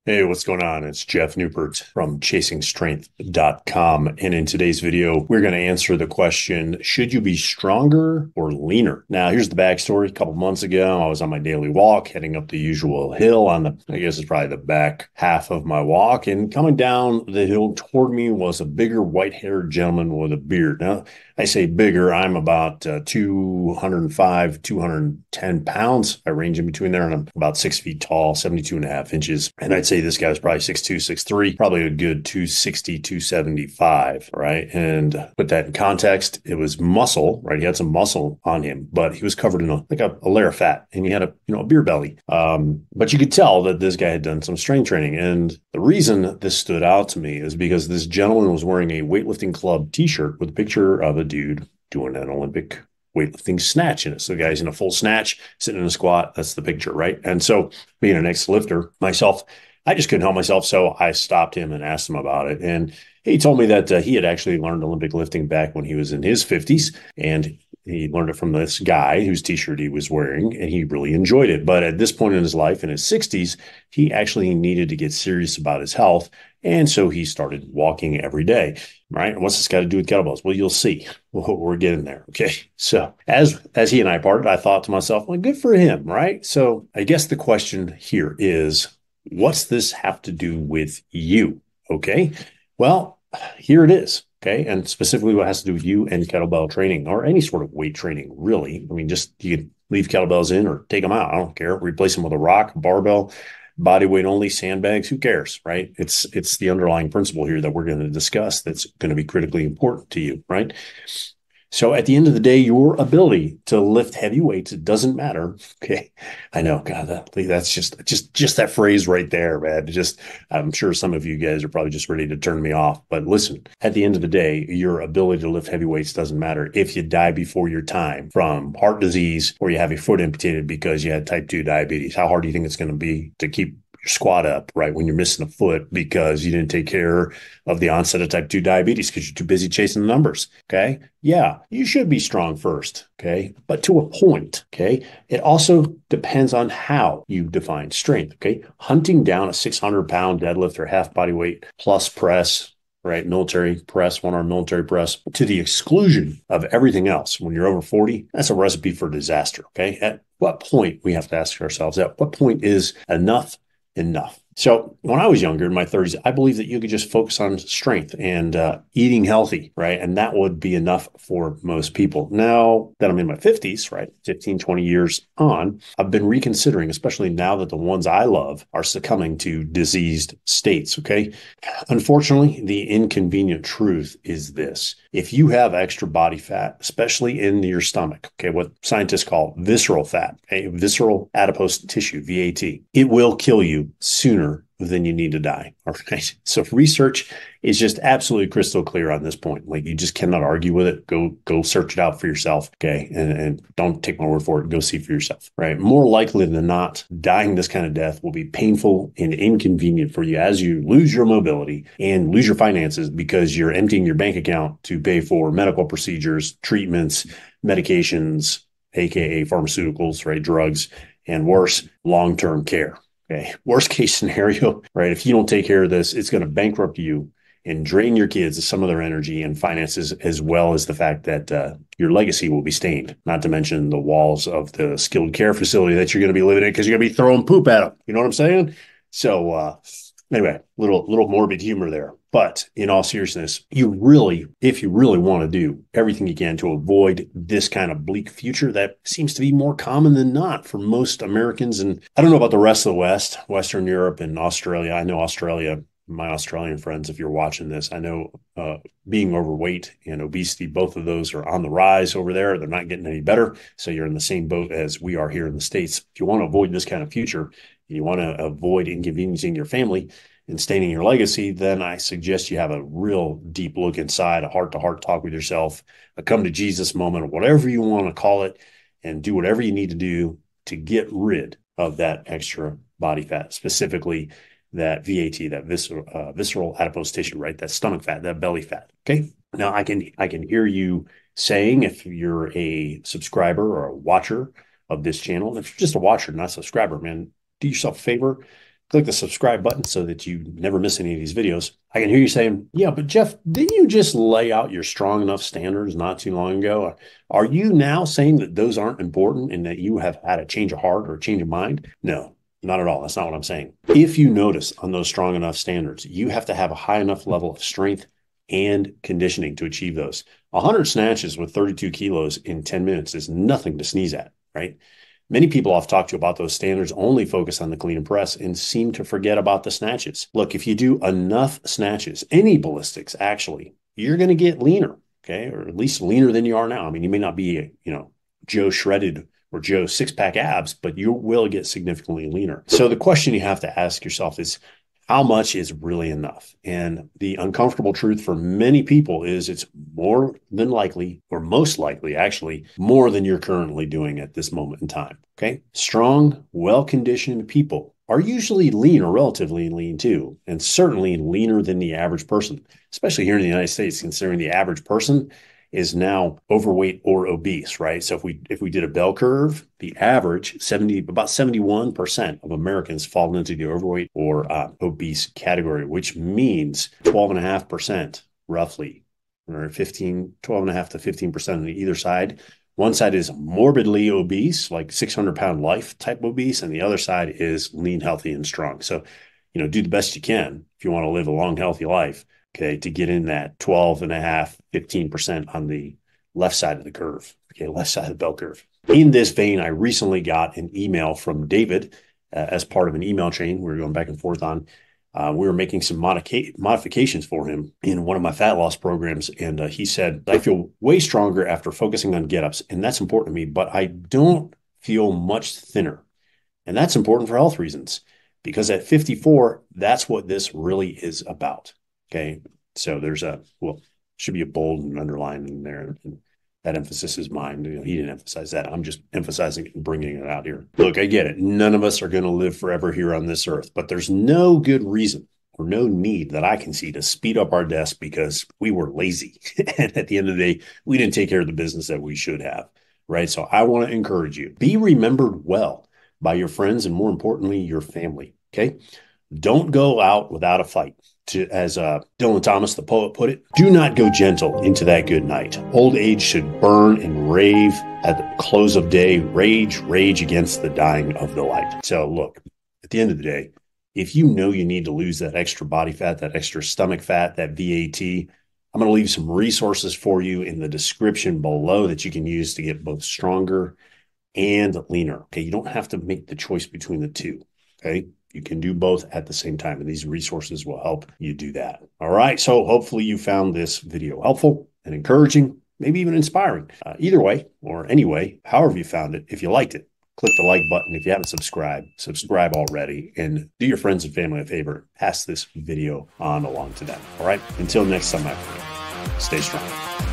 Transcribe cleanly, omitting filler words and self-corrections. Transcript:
Hey, what's going on? It's Jeff Newport from ChasingStrength.com. And in today's video, we're going to answer the question, should you be stronger or leaner? Now, here's the backstory. A couple months ago, I was on my daily walk, heading up the usual hill on I guess it's probably the back half of my walk. And coming down the hill toward me was a bigger white-haired gentleman with a beard. Now, I say bigger, I'm about 205, 210 pounds. I range in between there, and I'm about 6 feet tall, 72 and a half inches. And I'd say this guy was probably 6'2", 6'3", probably a good 260, 275, right? And put that in context, it was muscle, right? He had some muscle on him, but he was covered in a layer of fat, and he had a beer belly. But you could tell that this guy had done some strength training. And the reason this stood out to me is because this gentleman was wearing a weightlifting club t-shirt with a picture of a dude doing an Olympic weightlifting snatch in it. So the guy's in a full snatch, sitting in a squat. That's the picture, right? And so being an ex-lifter myself, I just couldn't help myself. So I stopped him and asked him about it. And he told me that he had actually learned Olympic lifting back when he was in his 50s. And he learned it from this guy whose t-shirt he was wearing, and he really enjoyed it. But at this point in his life, in his 60s, he actually needed to get serious about his health. And so he started walking every day, right? And what's this got to do with kettlebells? Well, you'll see. We're getting there. Okay. So as he and I parted, I thought to myself, well, good for him, right? So I guess the question here is, what's this have to do with you? Okay. Well, here it is. Okay. And specifically what has to do with you and kettlebell training or any sort of weight training, really. I mean, just you can leave kettlebells in or take them out. I don't care. Replace them with a rock, barbell, body weight only, sandbags. Who cares? Right. It's the underlying principle here that we're going to discuss that's going to be critically important to you. Right. So at the end of the day, your ability to lift heavy weights, it doesn't matter. Okay. I know, God, that's just that phrase right there, man. I'm sure some of you guys are probably just ready to turn me off. But listen, at the end of the day, your ability to lift heavy weights doesn't matter if you die before your time from heart disease or you have your foot amputated because you had type 2 diabetes. How hard do you think it's going to be to keep squat up, right, when you're missing a foot because you didn't take care of the onset of type 2 diabetes because you're too busy chasing the numbers? Okay. Yeah, you should be strong first. Okay. But to a point. Okay. It also depends on how you define strength. Okay. Hunting down a 600-pound deadlift or half body weight plus press, right? Military press, one-arm military press to the exclusion of everything else. When you're over 40, that's a recipe for disaster. Okay. At what point we have to ask ourselves, at what point is enough? So when I was younger in my 30s, I believed that you could just focus on strength and eating healthy, right? And that would be enough for most people. Now that I'm in my 50s, right, 15, 20 years on, I've been reconsidering, especially now that the ones I love are succumbing to diseased states, okay? Unfortunately, the inconvenient truth is this. If you have extra body fat, especially in your stomach, okay, what scientists call visceral fat, okay, visceral adipose tissue, VAT, it will kill you sooner than you need to die. All right. So research is just absolutely crystal clear on this point. Like, you just cannot argue with it. Go search it out for yourself. Okay. And don't take my word for it. Go see for yourself. Right. More likely than not, dying this kind of death will be painful and inconvenient for you as you lose your mobility and lose your finances because you're emptying your bank account to pay for medical procedures, treatments, medications, aka pharmaceuticals, right? Drugs, and worse, long-term care. Okay. Worst case scenario, right? If you don't take care of this, it's going to bankrupt you and drain your kids of some of their energy and finances, as well as the fact that your legacy will be stained, not to mention the walls of the skilled care facility that you're going to be living in because you're going to be throwing poop at them. You know what I'm saying? So anyway, little morbid humor there. But in all seriousness, if you really want to do everything you can to avoid this kind of bleak future that seems to be more common than not for most Americans. And I don't know about the rest of the West, Western Europe and Australia. I know Australia, my Australian friends, if you're watching this, I know being overweight and obesity, both of those are on the rise over there. They're not getting any better. So you're in the same boat as we are here in the States. If you want to avoid this kind of future, you want to avoid inconveniencing your family and staining your legacy, then I suggest you have a real deep look inside, a heart-to-heart talk with yourself, a come to Jesus moment, or whatever you want to call it, and do whatever you need to do to get rid of that extra body fat, specifically that VAT, that visceral adipose tissue, right? That stomach fat, that belly fat. Okay. Now I can hear you saying, if you're a subscriber or a watcher of this channel, if you're just a watcher, not a subscriber, man, do yourself a favor. click the subscribe button so that you never miss any of these videos. I can hear you saying, yeah, but Jeff, didn't you just lay out your strong enough standards not too long ago? Are you now saying that those aren't important and that you have had a change of heart or a change of mind? No, not at all. That's not what I'm saying. If you notice on those strong enough standards, you have to have a high enough level of strength and conditioning to achieve those. 100 snatches with 32 kilos in 10 minutes is nothing to sneeze at, right? Many people I've talked to about those standards only focus on the clean and press and seem to forget about the snatches. Look, if you do enough snatches, any ballistics actually, you're going to get leaner, okay? Or at least leaner than you are now. I mean, you may not be, Joe shredded or Joe six-pack abs, but you will get significantly leaner. So the question you have to ask yourself is, how much is really enough? And the uncomfortable truth for many people is it's more than likely, or most likely actually, more than you're currently doing at this moment in time. Okay. Strong, well-conditioned people are usually lean or relatively lean too, and certainly leaner than the average person, especially here in the United States, considering the average person is now overweight or obese, right? So if we did a bell curve, the average about 71% of Americans fall into the overweight or obese category, which means 12.5% roughly, or 12.5 to 15% on either side. One side is morbidly obese, like 600-pound life type obese, and the other side is lean, healthy, and strong. So, do the best you can if you want to live a long, healthy life. Okay, to get in that 12.5, 15% on the left side of the curve, okay, left side of the bell curve. In this vein, I recently got an email from David as part of an email chain we were going back and forth on. We were making some modifications for him in one of my fat loss programs. And he said, I feel way stronger after focusing on get-ups, and that's important to me, but I don't feel much thinner. And that's important for health reasons, because at 54, that's what this really is about. Okay, so there's should be a bold and underline in there. And that emphasis is mine. He didn't emphasize that. I'm just emphasizing it and bringing it out here. Look, I get it. None of us are going to live forever here on this earth, but there's no good reason or no need that I can see to speed up our deaths because we were lazy. And at the end of the day, we didn't take care of the business that we should have, right? So I want to encourage you, be remembered well by your friends and more importantly, your family, okay? Don't go out without a fight. As Dylan Thomas, the poet, put it, do not go gentle into that good night. Old age should burn and rave at the close of day, rage against the dying of the light. So look, at the end of the day, if you know you need to lose that extra body fat, that extra stomach fat, that VAT, I'm going to leave some resources for you in the description below that you can use to get both stronger and leaner. Okay, you don't have to make the choice between the two. Okay. You can do both at the same time, and these resources will help you do that. All right. So hopefully you found this video helpful and encouraging, maybe even inspiring. Either way or anyway, however you found it, if you liked it, click the like button. If you haven't subscribed, subscribe already, and do your friends and family a favor. Pass this video on along to them. All right. Until next time, my friend, stay strong.